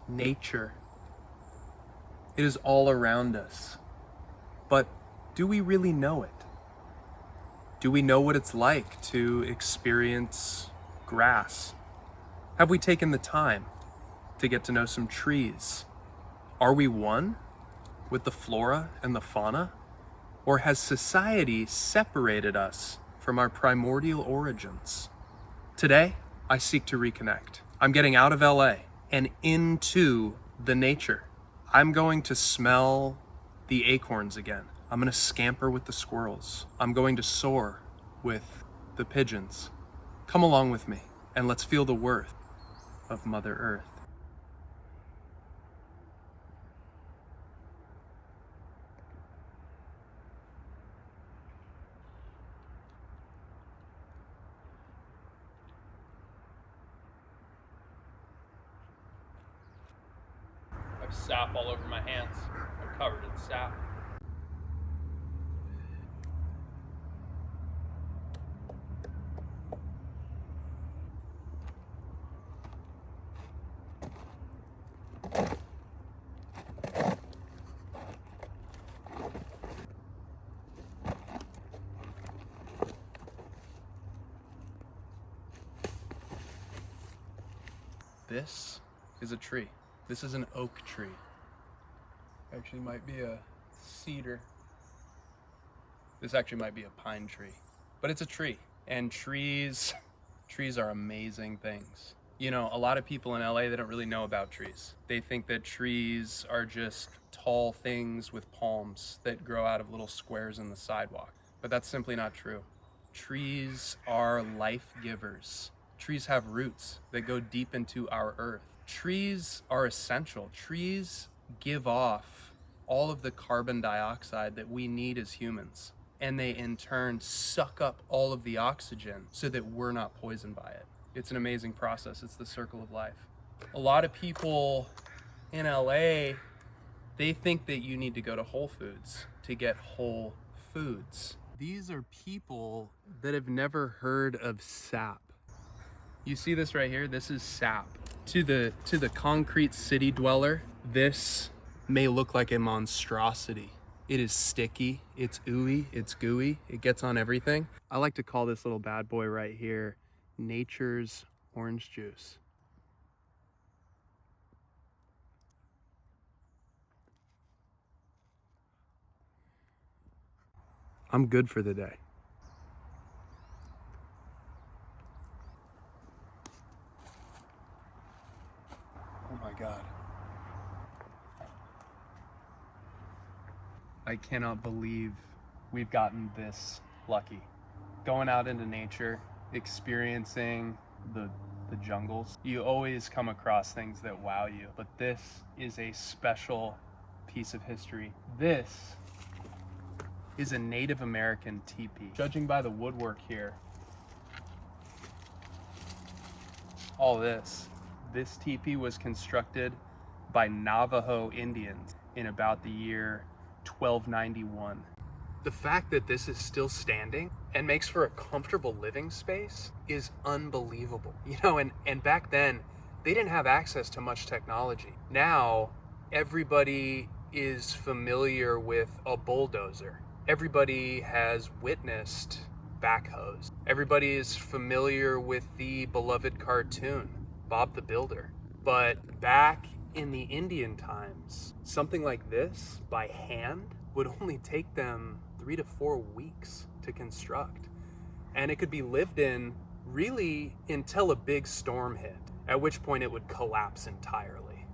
nature. It is all around us. But do we really know it? Do we know what it's like to experience grass? Have we taken the time to get to know some trees? Are we one with the flora and the fauna? Or has society separated us from our primordial origins? Today, I seek to reconnect. I'm getting out of LA and into the nature. I'm going to smell the acorns again. I'm going to scamper with the squirrels. I'm going to soar with the pigeons. Come along with me and let's feel the worth of Mother Earth. I have sap all over my hands. I'm covered in sap. This is a tree. This is an oak tree. Actually might be a cedar. This actually might be a pine tree, but it's a tree. And trees are amazing things. You know, a lot of people in LA, they don't really know about trees. They think that trees are just tall things with palms that grow out of little squares in the sidewalk. But that's simply not true. Trees are life givers. Trees have roots that go deep into our earth. Trees are essential. Trees give off all of the carbon dioxide that we need as humans. And they in turn suck up all of the oxygen so that we're not poisoned by it. It's an amazing process. It's the circle of life. A lot of people in LA, they think that you need to go to Whole Foods to get whole foods. These are people that have never heard of sap. You see this right here? This is sap. To the concrete city dweller, this may look like a monstrosity. It is sticky, it's ooey, it's gooey, it gets on everything. I like to call this little bad boy right here nature's orange juice. I'm good for the day. Oh my God. I cannot believe we've gotten this lucky. Going out into nature, experiencing the jungles. You always come across things that wow you, but this is a special piece of history. This is a Native American teepee. Judging by the woodwork here, all this teepee was constructed by Navajo Indians in about the year 1291. The fact that this is still standing and makes for a comfortable living space is unbelievable. You know, and back then, they didn't have access to much technology. Now, everybody is familiar with a bulldozer. Everybody has witnessed backhoes. Everybody is familiar with the beloved cartoon, Bob the Builder. But back in the Indian times, something like this by hand would only take them 3 to 4 weeks to construct. And it could be lived in really until a big storm hit, at which point it would collapse entirely.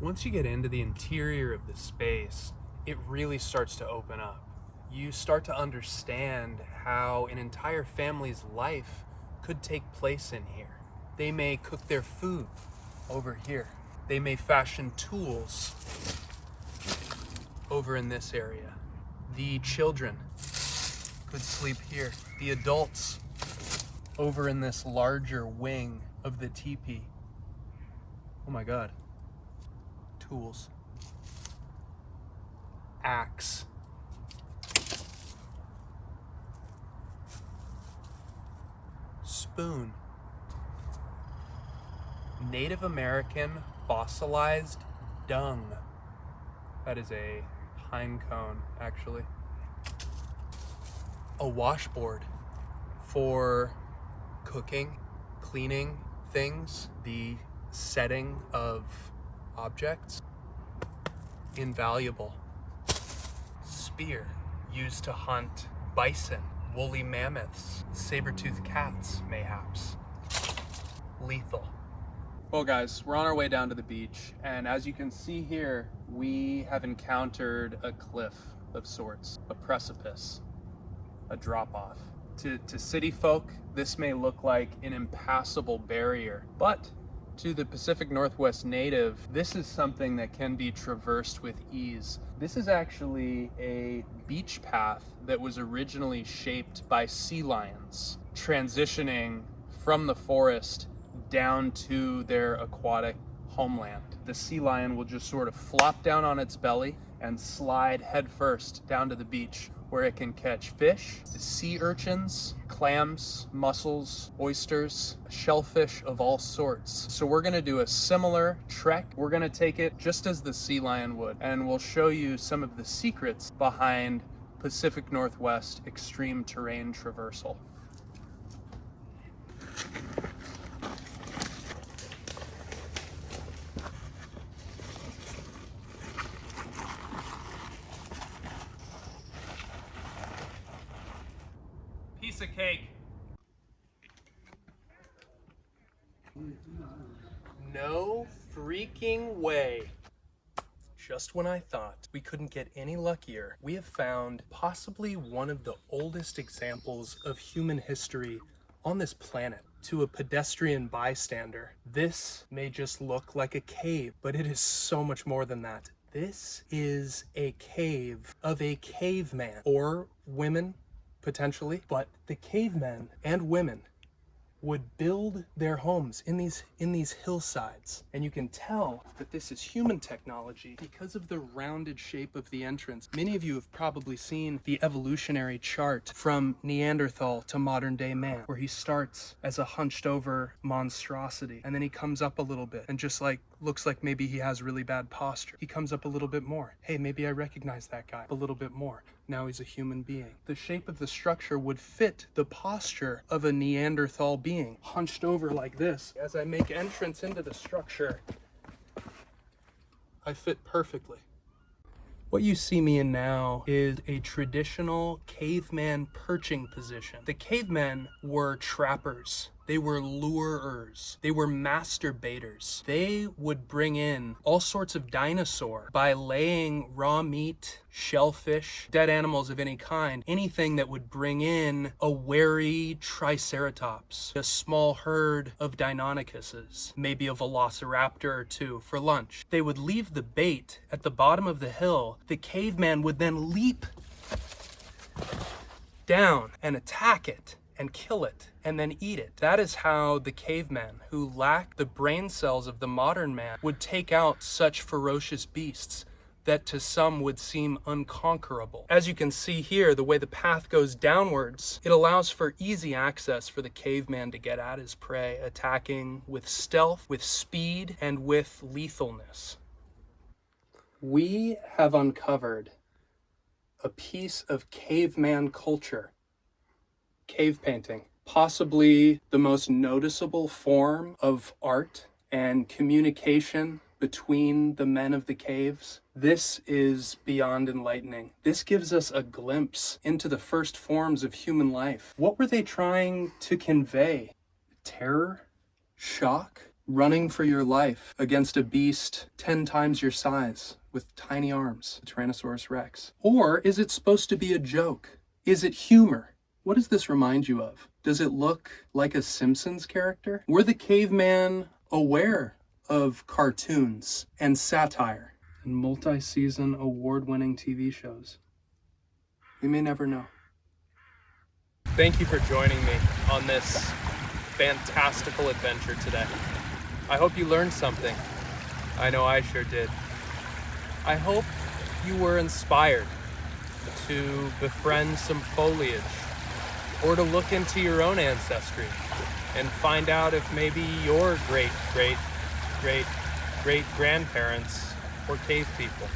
Once you get into the interior of the space, it really starts to open up. You start to understand how an entire family's life could take place in here. They may cook their food over here. They may fashion tools over in this area. The children could sleep here. The adults over in this larger wing of the teepee. Oh my God. Tools. Axe. Spoon. Native American fossilized dung. That is a pine cone, actually. A washboard for cooking, cleaning things, the setting of objects. Invaluable. Spear used to hunt bison, woolly mammoths, saber-toothed cats, mayhaps. Lethal. Well guys, we're on our way down to the beach, and as you can see here, we have encountered a cliff of sorts, a precipice, a drop-off. To city folk, this may look like an impassable barrier, but to the Pacific Northwest native, this is something that can be traversed with ease. This is actually a beach path that was originally shaped by sea lions, transitioning from the forest down to their aquatic homeland. The sea lion will just sort of flop down on its belly and slide headfirst down to the beach, where it can catch fish, sea urchins, clams, mussels, oysters, shellfish of all sorts. So we're gonna do a similar trek. We're gonna take it just as the sea lion would, and we'll show you some of the secrets behind Pacific Northwest extreme terrain traversal. Piece of cake. No freaking way. Just when I thought we couldn't get any luckier, we have found possibly one of the oldest examples of human history on this planet. To a pedestrian bystander, this may just look like a cave, but it is so much more than that. This is a cave of a caveman, or women, potentially, but the cavemen and women would build their homes in these hillsides, and you can tell that this is human technology because of the rounded shape of the entrance. Many of you have probably seen the evolutionary chart from Neanderthal to modern day man, where he starts as a hunched over monstrosity, and then he comes up a little bit and just like looks like maybe he has really bad posture. He comes up a little bit more. Hey, maybe I recognize that guy a little bit more. Now he's a human being. The shape of the structure would fit the posture of a Neanderthal being, hunched over like this. As I make entrance into the structure, I fit perfectly. What you see me in now is a traditional caveman perching position. The cavemen were trappers. They were lurers. They were masturbators. They would bring in all sorts of dinosaur by laying raw meat, shellfish, dead animals of any kind, anything that would bring in a wary triceratops, a small herd of Deinonychuses, maybe a velociraptor or two for lunch. They would leave the bait at the bottom of the hill. The caveman would then leap down and attack it and kill it, and then eat it. That is how the cavemen, who lacked the brain cells of the modern man, would take out such ferocious beasts that to some would seem unconquerable. As you can see here, the way the path goes downwards, it allows for easy access for the caveman to get at his prey, attacking with stealth, with speed, and with lethalness. We have uncovered a piece of caveman culture. Cave painting, possibly the most noticeable form of art and communication between the men of the caves. This is beyond enlightening. This gives us a glimpse into the first forms of human life. What were they trying to convey? Terror? Shock? Running for your life against a beast 10 times your size with tiny arms, Tyrannosaurus Rex? Or is it supposed to be a joke? Is it humor? What does this remind you of? Does it look like a Simpsons character? Were the caveman aware of cartoons and satire and multi-season award-winning TV shows? We may never know. Thank you for joining me on this fantastical adventure today. I hope you learned something. I know I sure did. I hope you were inspired to befriend some foliage, or to look into your own ancestry and find out if maybe your great great grandparents were cave people.